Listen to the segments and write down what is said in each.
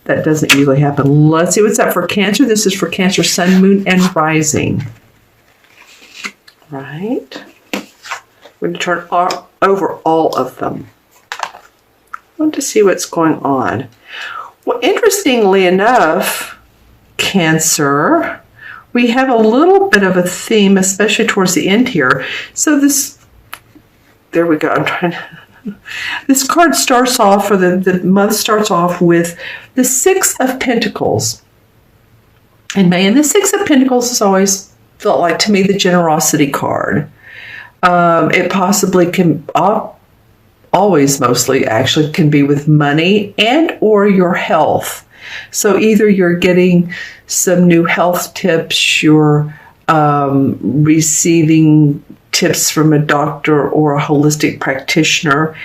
that doesn't usually happen. Let's see what's up for Cancer. This is for Cancer, Sun, Moon, and Rising. Right. We're going to turn over all of them. I want to see what's going on. Well, interestingly enough, Cancer, we have a little bit of a theme, especially towards the end here. So there we go. This card starts off, or the month starts off with the Six of Pentacles in May. And the Six of Pentacles has always felt like, to me, the generosity card. It possibly can, always mostly actually, can be with money and or your health. So either you're getting some new health tips, you're receiving tips from a doctor or a holistic practitioner,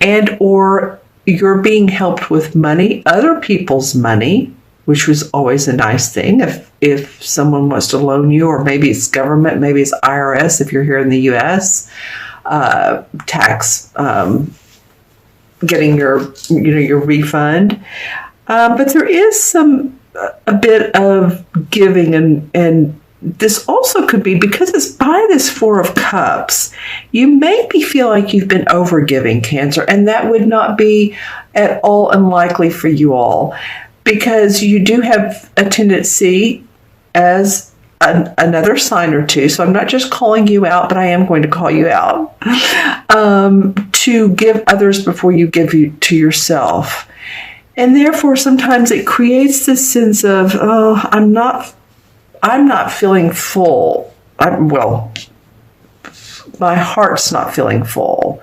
and or you're being helped with money, other people's money, which was always a nice thing if someone wants to loan you, or maybe it's government, maybe it's IRS if you're here in the U.S., tax, getting your refund. But there is a bit of giving, and this also could be because it's by this Four of Cups. You maybe feel like you've been overgiving, Cancer, and that would not be at all unlikely for you all, because you do have a tendency as another sign or two, so I'm not just calling you out, but I am going to call you out, to give others before you give to yourself. And therefore, sometimes it creates this sense of, oh, I'm not feeling full. My heart's not feeling full.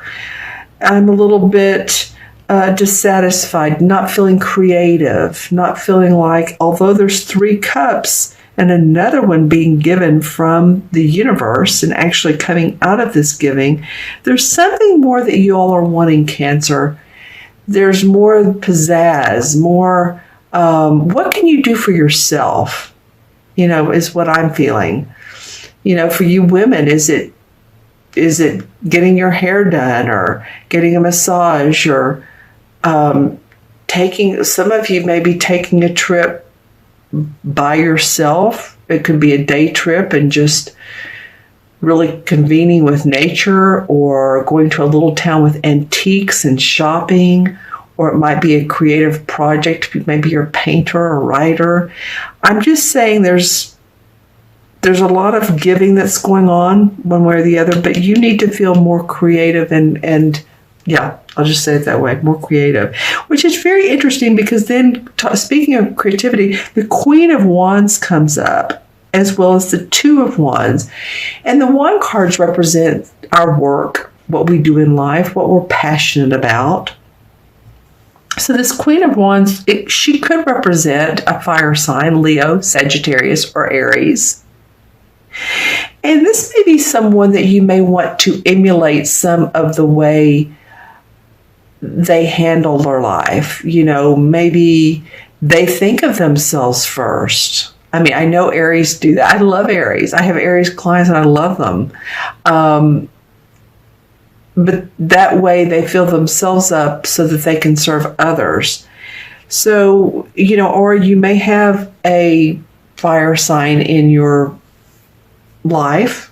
I'm a little bit dissatisfied, not feeling creative, not feeling like, although there's 3 cups and another one being given from the universe and actually coming out of this giving, there's something more that you all are wanting, Cancer. There's more pizzazz, more, what can you do for yourself? Is what I'm feeling. For you women, is it getting your hair done, or getting a massage, or some of you may be taking a trip by yourself. It could be a day trip and just really convening with nature, or going to a little town with antiques and shopping, or it might be a creative project. Maybe you're a painter or writer. I'm just saying there's a lot of giving that's going on one way or the other, but you need to feel more creative and yeah, I'll just say it that way, more creative, which is very interesting because then, speaking of creativity, the Queen of Wands comes up, as well as the Two of Wands. And the Wand cards represent our work, what we do in life, what we're passionate about. So this Queen of Wands, she could represent a fire sign, Leo, Sagittarius, or Aries. And this may be someone that you may want to emulate some of the way they handle their life. Maybe they think of themselves first. I mean, I know Aries do that. I love Aries. I have Aries clients and I love them. But that way they fill themselves up so that they can serve others. So, or you may have a fire sign in your life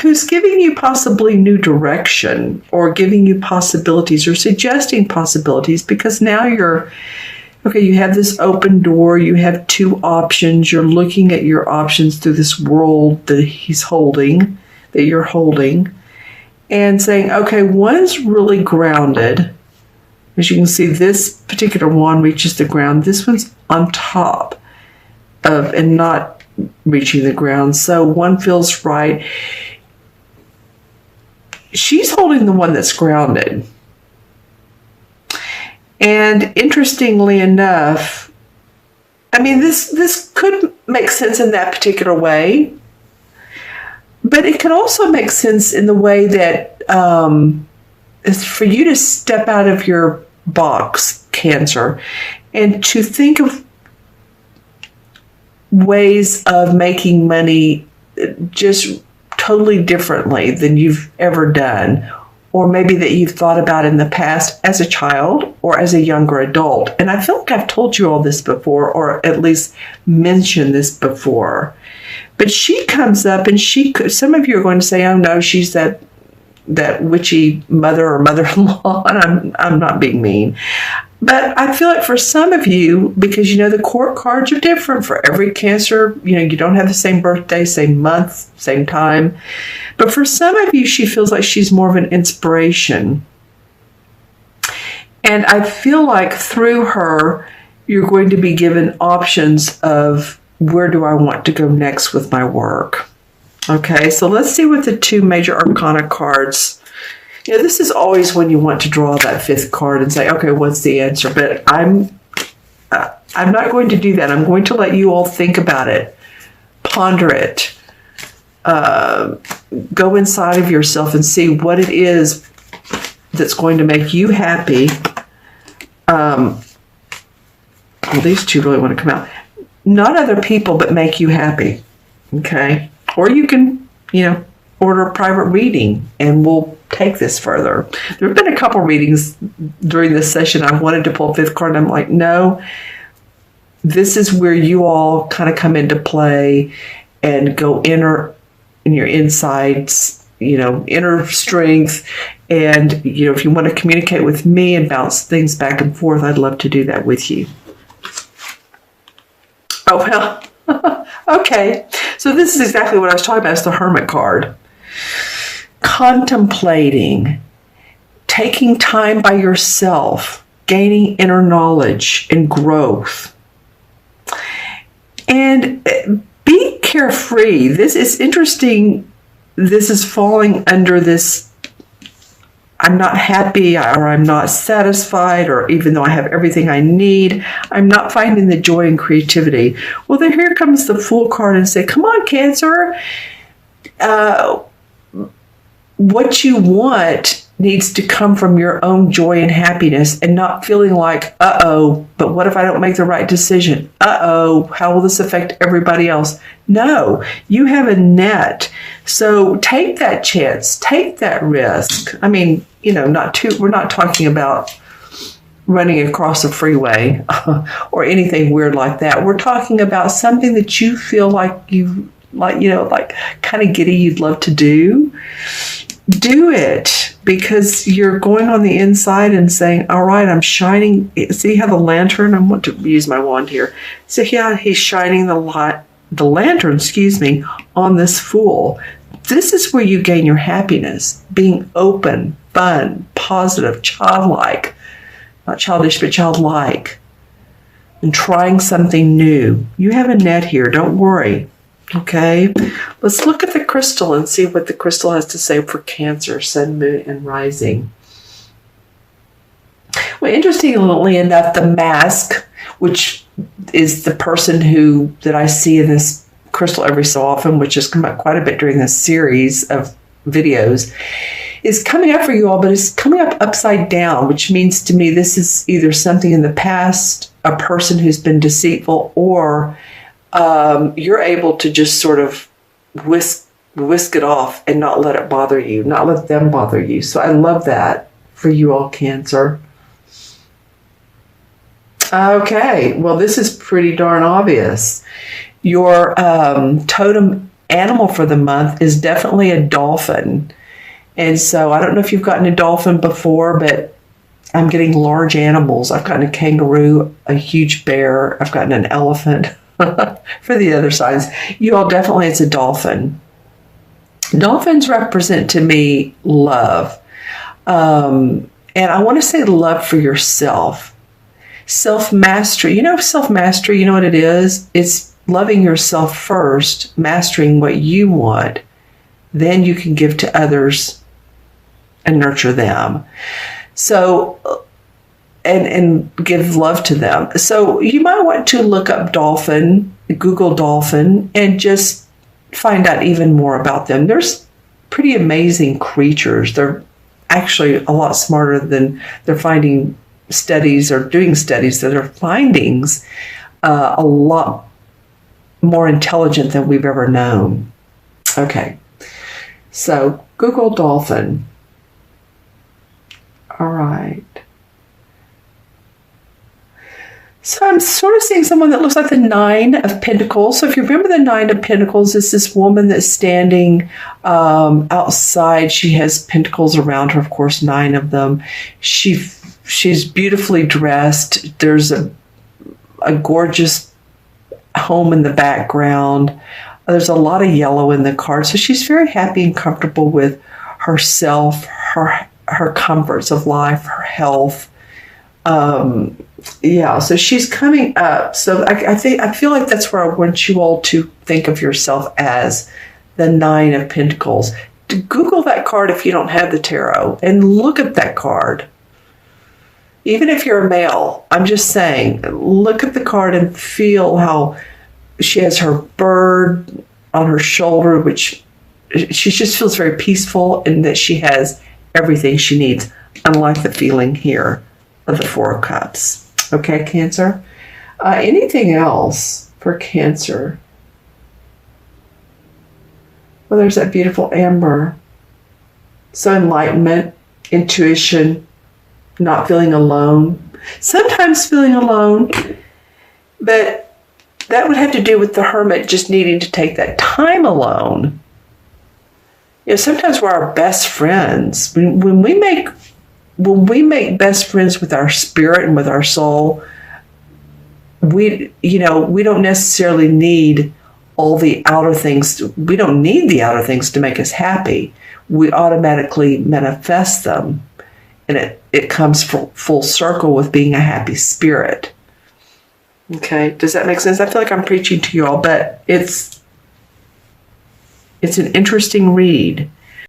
who's giving you possibly new direction, or giving you possibilities, or suggesting possibilities, because now you have this open door, you have 2 options, you're looking at your options through this world that you're holding, and saying, okay, one's really grounded. As you can see, this particular one reaches the ground. This one's on top of and not reaching the ground. So one feels right. She's holding the one that's grounded. And interestingly enough, I mean, this could make sense in that particular way, but it can also make sense in the way that is for you to step out of your box, Cancer, and to think of ways of making money just totally differently than you've ever done, or maybe that you've thought about in the past as a child or as a younger adult. And I feel like I've told you all this before, or at least mentioned this before. But she comes up and some of you are going to say, oh no, she's that witchy mother or mother-in-law, and I'm not being mean. But I feel like for some of you, because the court cards are different for every Cancer, you don't have the same birthday, same month, same time. But for some of you, she feels like she's more of an inspiration. And I feel like through her, you're going to be given options of where do I want to go next with my work. Okay, so let's see what the 2 major arcana cards. This is always when you want to draw that 5th card and say, okay, what's the answer? But I'm not going to do that. I'm going to let you all think about it, ponder it, go inside of yourself and see what it is that's going to make you happy. Well, these 2 really want to come out. Not other people, but make you happy. Okay? Or you can, order a private reading and we'll take this further. There have been a couple readings during this session. I wanted to pull 5th card and I'm like, no, this is where you all kind of come into play and go in your insides, inner strength. And, if you want to communicate with me and bounce things back and forth, I'd love to do that with you. Oh, well, okay. So this is exactly what I was talking about. It's the Hermit card. Contemplating, taking time by yourself, gaining inner knowledge and growth. And being carefree. This is interesting. This is falling under this I'm not happy or I'm not satisfied, or even though I have everything I need, I'm not finding the joy and creativity. Well, then here comes the Fool card and say, come on, Cancer. What you want needs to come from your own joy and happiness and not feeling like, uh-oh, but what if I don't make the right decision? Uh-oh, how will this affect everybody else? No, you have a net. So take that chance, take that risk. I mean, we're not talking about running across a freeway or anything weird like that. We're talking about something that you feel like kind of giddy you'd love to do. Do it, because you're going on the inside and saying, all right, I'm shining. See how the lantern, I want to use my wand here. So yeah, he's shining the lantern, on this Fool. This is where you gain your happiness, being open, fun, positive, childlike, not childish, but childlike, and trying something new. You have a net here. Don't worry. Okay, let's look at the crystal and see what the crystal has to say for Cancer, Sun, Moon, and Rising. Well, interestingly enough, the mask, which is the person that I see in this crystal every so often, which has come up quite a bit during this series of videos, is coming up for you all, but it's coming up upside down, which means to me this is either something in the past, a person who's been deceitful, or you're able to just sort of whisk it off and not let it bother you, not let them bother you. So I love that for you all, Cancer. Okay, well, this is pretty darn obvious. Your totem animal for the month is definitely a dolphin. And so I don't know if you've gotten a dolphin before, but I'm getting large animals. I've gotten a kangaroo, a huge bear. I've gotten an elephant. For the other signs, you all definitely, it's a dolphin. Dolphins represent to me love. And I want to say love for yourself. Self-mastery. Self-mastery, you know what it is? It's loving yourself first, mastering what you want. Then you can give to others and nurture them. So, and give love to them. So you might want to look up dolphin, Google dolphin, and just find out even more about them. There's pretty amazing creatures. They're actually a lot smarter than they're finding studies or doing studies that are findings a lot more intelligent than we've ever known. Okay, so Google dolphin. All right. So I'm sort of seeing someone that looks like the Nine of Pentacles. So if you remember, the Nine of Pentacles is this woman that's standing outside. She has pentacles around her, of course, 9 of them. She's beautifully dressed. There's a gorgeous home in the background. There's a lot of yellow in the card. So she's very happy and comfortable with herself, her comforts of life, her health. So she's coming up. So I feel like that's where I want you all to think of yourself as the Nine of Pentacles. Google that card if you don't have the tarot and look at that card. Even if you're a male, I'm just saying, look at the card and feel how she has her bird on her shoulder, which she just feels very peaceful, and that she has everything she needs, unlike the feeling here of the Four of Cups. Okay, Cancer? Anything else for Cancer? Well, there's that beautiful amber. So enlightenment, intuition, not feeling alone. Sometimes feeling alone, but that would have to do with the Hermit just needing to take that time alone. You know, sometimes we're our best friends. When we make best friends with our spirit and with our soul, we don't necessarily need all the outer things. We don't need the outer things to make us happy. We automatically manifest them, and it comes full circle with being a happy spirit. Okay, does that make sense? I feel like I'm preaching to you all, but it's an interesting read.